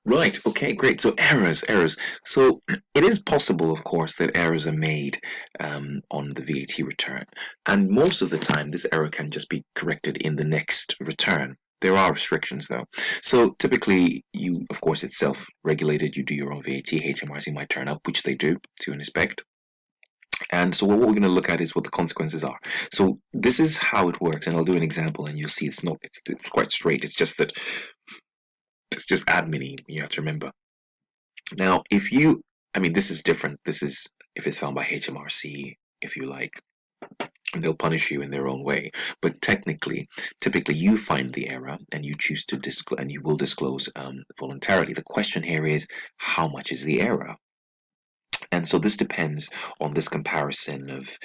Right. Okay. Great. So errors. So it is possible, of course, that errors are made on the VAT return, and most of the time, this error can just be corrected in the next return. There are restrictions, though. So typically, of course, it's self-regulated. You do your own VAT. HMRC might turn up, which they do to an inspect. And so what we're going to look at is what the consequences are. So this is how it works, and I'll do an example, and you'll see it's quite straight. It's just that it's just admin. You have to remember. Now, I mean, this is different. This is if it's found by HMRC, if you like, and they'll punish you in their own way. But typically, you find the error and you choose to disclose, and you will disclose voluntarily. The question here is, how much is the error? And so this depends on this comparison of,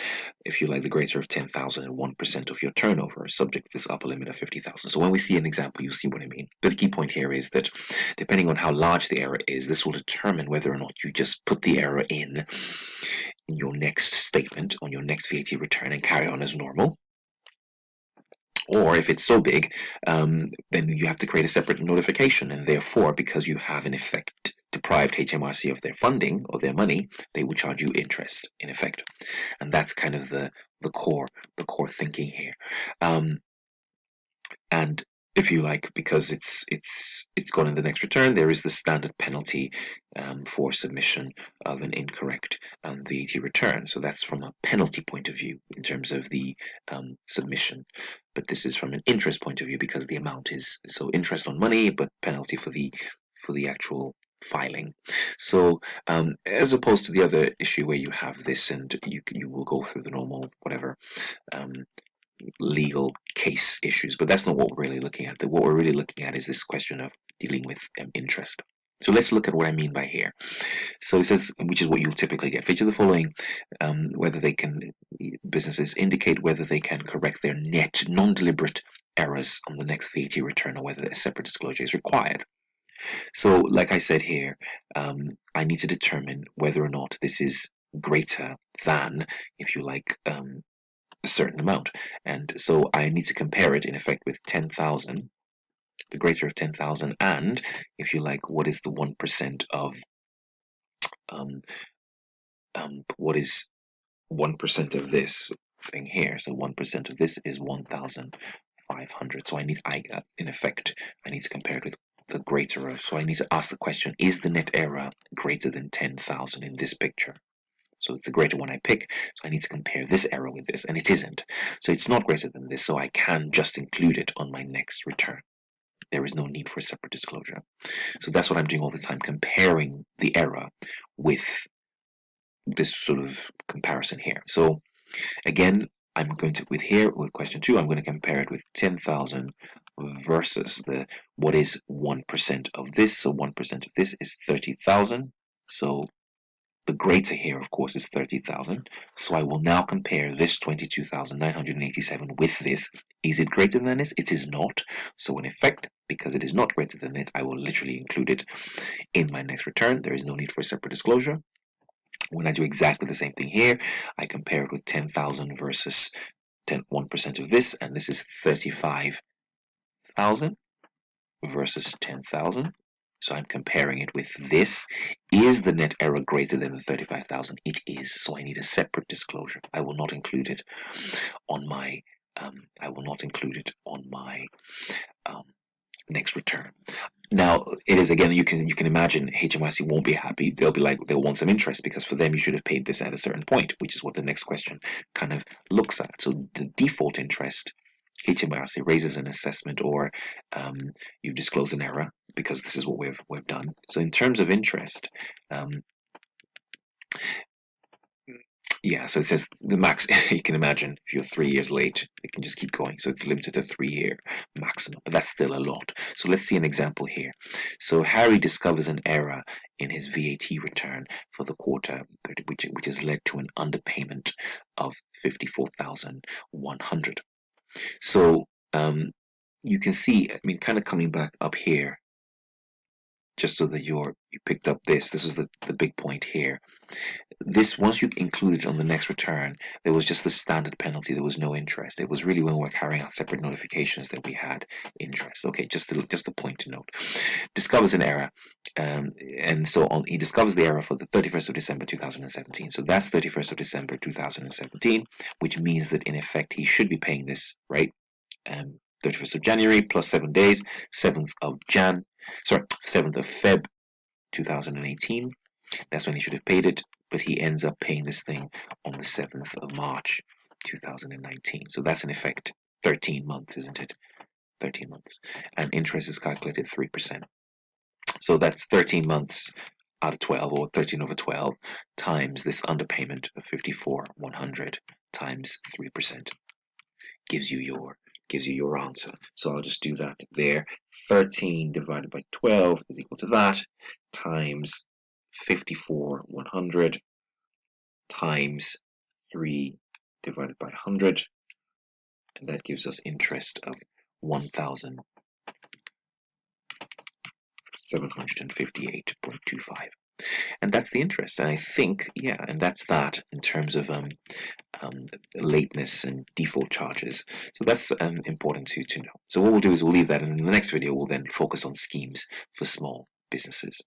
if you like, the greater of 10,000 and 1% of your turnover, subject to this upper limit of 50,000. So when we see an example, you see what I mean. But the key point here is that depending on how large the error is, this will determine whether or not you just put the error in your next statement, on your next VAT return, and carry on as normal. Or if it's so big, then you have to create a separate notification, and therefore, because you have in effect deprived HMRC of their funding or their money, they will charge you interest in effect, and that's kind of the core thinking here. And if you like, because it's gone in the next return, there is the standard penalty for submission of an incorrect VAT return. So that's from a penalty point of view in terms of the submission. But this is from an interest point of view because the amount is so interest on money, but penalty for the actual filing. So as opposed to the other issue where you have this and you will go through the normal whatever um, legal case issues, but that's not what we're really looking at. What we're really looking at is this question of dealing with interest. So let's look at what I mean by here. So it says, which is what you'll typically get. Feature the following: whether they can, businesses indicate whether they can correct their net non-deliberate errors on the next VAT return, or whether a separate disclosure is required. So, like I said here, I need to determine whether or not this is greater than, if you like, a certain amount. And so I need to compare it in effect with 10,000, the greater of 10,000, and if you like, what is the 1% of um, what is 1% of this thing here? So 1% of this is 1,500. So in effect, I need to compare it with the greater of. So I need to ask the question: is the net error greater than 10,000 in this picture? So it's the greater one I pick. So I need to compare this error with this, and it isn't. So it's not greater than this, so I can just include it on my next return. There is no need for a separate disclosure. So that's what I'm doing all the time, comparing the error with this sort of comparison here. So again, I'm going to, with question 2, I'm going to compare it with 10,000 versus what is 1% of this. So 1% of this is 30,000. So the greater here, of course, is 30,000. So I will now compare this 22,987 with this. Is it greater than this? It is not. So in effect, because it is not greater than it, I will literally include it in my next return. There is no need for a separate disclosure. When I do exactly the same thing here, I compare it with 10,000 versus 1% of this, and this is 35,000 versus 10,000. So I'm comparing it with this. Is the net error greater than the 35,000? It is. So I need a separate disclosure. I will not include it on my. I will not include it on my next return. Now it is, again, you can imagine HMRC won't be happy. They'll want some interest, because for them you should have paid this at a certain point, which is what the next question kind of looks at. So the default interest, HMRC raises an assessment, or you disclose an error, because this is what we've done. So in terms of interest, um, yeah, so it says the max. You can imagine if you're 3 years late, it can just keep going. So it's limited to 3 year maximum, but that's still a lot. So let's see an example here. So Harry discovers an error in his VAT return for the quarter, which has led to an underpayment of 54,100. So you can see, I mean, kind of coming back up here just so that you picked up this is the big point here. This, once you include it on the next return, there was just the standard penalty. There was no interest. It was really when we were carrying out separate notifications that we had interest. Okay, just a point to note. Discovers an error. And so on, he discovers the error for the 31st of December 2017. So that's 31st of December 2017, which means that in effect he should be paying this, right? 31st of January plus 7 days, 7th of Feb 2018. That's when he should have paid it, but he ends up paying this thing on the 7th of March 2019. So that's in effect 13 months, isn't it? 13 months. And interest is calculated 3%. So that's 13 months out of 12, or 13 over 12, times this underpayment of 54,100 times 3%. Gives you your answer. So I'll just do that there. 13 divided by 12 is equal to that, times 54,100 times 3 divided by 100, and that gives us interest of 1,758.25. And that's the interest. And I think, yeah, and that's that in terms of lateness and default charges. So that's important to know. So what we'll do is we'll leave that, and in the next video we'll then focus on schemes for small businesses.